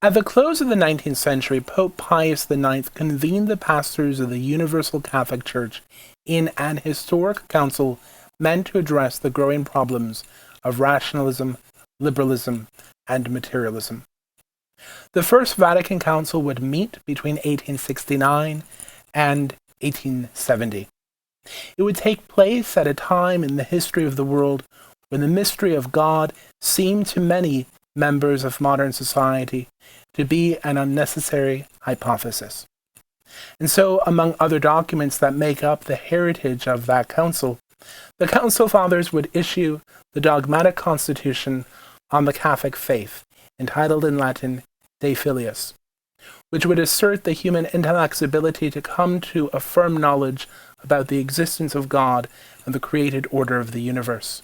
At the close of the 19th century, Pope Pius IX convened the pastors of the Universal Catholic Church in an historic council meant to address the growing problems of rationalism, liberalism, and materialism. The First Vatican Council would meet between 1869 and 1870. It would take place at a time in the history of the world when the mystery of God seemed to many members of modern society to be an unnecessary hypothesis. And so, among other documents that make up the heritage of that council, the Council Fathers would issue the dogmatic constitution on the Catholic faith, entitled in Latin De Filius, which would assert the human intellect's ability to come to a firm knowledge about the existence of God and the created order of the universe.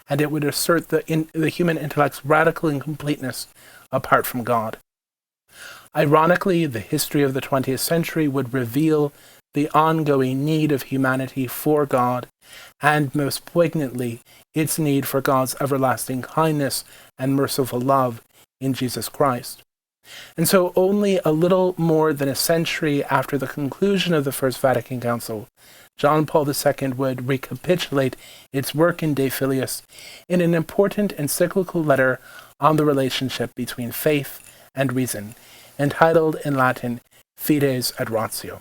And it would assert the human intellect's radical incompleteness apart from God. Ironically, the history of the 20th century would reveal the ongoing need of humanity for God, and most poignantly, its need for God's everlasting kindness and merciful love in Jesus Christ. And so only a little more than a century after the conclusion of the First Vatican Council, John Paul II would recapitulate its work in De Filius in an important encyclical letter on the relationship between faith and reason, entitled in Latin Fides et Ratio.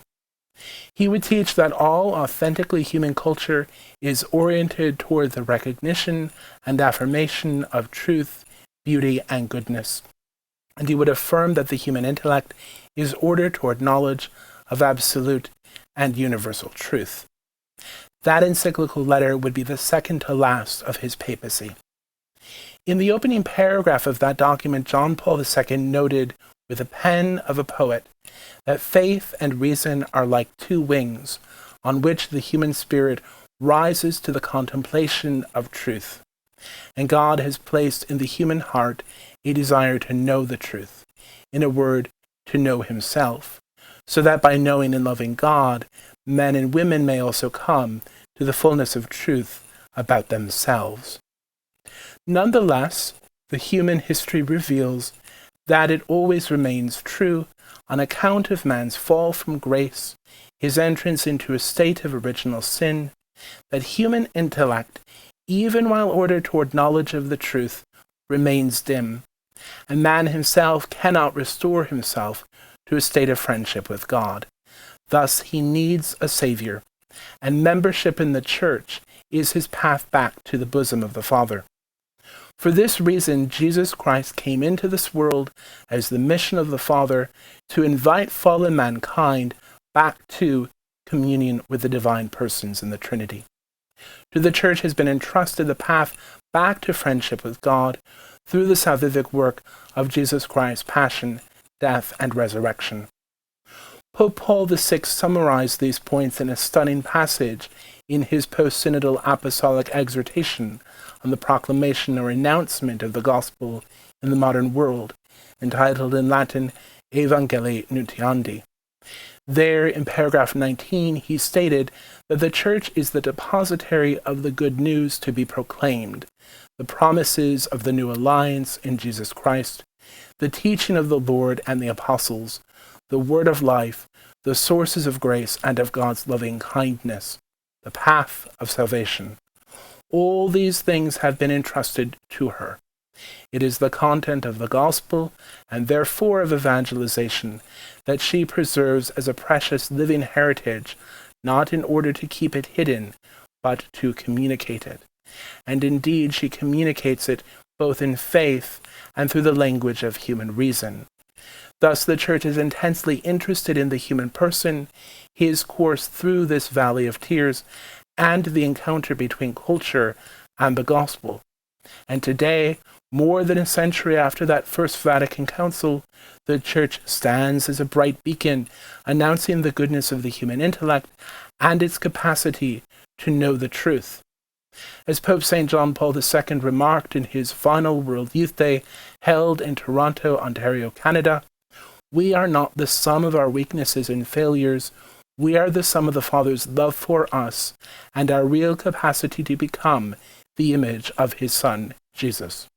He would teach that all authentically human culture is oriented toward the recognition and affirmation of truth, beauty, and goodness. And he would affirm that the human intellect is ordered toward knowledge of absolute and universal truth. That encyclical letter would be the second to last of his papacy. In the opening paragraph of that document, John Paul II noted, with the pen of a poet, that faith and reason are like two wings on which the human spirit rises to the contemplation of truth. And God has placed in the human heart a desire to know the truth, in a word, to know himself, so that by knowing and loving God, men and women may also come to the fullness of truth about themselves. Nonetheless, the human history reveals that it always remains true on account of man's fall from grace, his entrance into a state of original sin, that human intellect, even while ordered toward knowledge of the truth, remains dim, and man himself cannot restore himself to a state of friendship with God. Thus he needs a Savior, and membership in the Church is his path back to the bosom of the Father. For this reason, Jesus Christ came into this world as the mission of the Father to invite fallen mankind back to communion with the divine persons in the Trinity. To the Church has been entrusted the path back to friendship with God through the salvific work of Jesus Christ's passion, death, and resurrection. Pope Paul VI summarized these points in a stunning passage in his post-synodal apostolic exhortation on the proclamation or announcement of the gospel in the modern world, entitled in Latin Evangelii Nuntiandi. There, in paragraph 19, he stated that the Church is the depositary of the good news to be proclaimed, the promises of the new alliance in Jesus Christ, the teaching of the Lord and the apostles, the word of life, the sources of grace and of God's loving kindness, the path of salvation. All these things have been entrusted to her. It is the content of the gospel, and therefore of evangelization, that she preserves as a precious living heritage, not in order to keep it hidden, but to communicate it. And indeed she communicates it both in faith and through the language of human reason. Thus the Church is intensely interested in the human person, his course through this valley of tears, and the encounter between culture and the gospel. And today, more than a century after that First Vatican Council, the Church stands as a bright beacon, announcing the goodness of the human intellect and its capacity to know the truth. As Pope St. John Paul II remarked in his final World Youth Day, held in Toronto, Ontario, Canada, "We are not the sum of our weaknesses and failures. We are the sum of the Father's love for us and our real capacity to become the image of his Son, Jesus."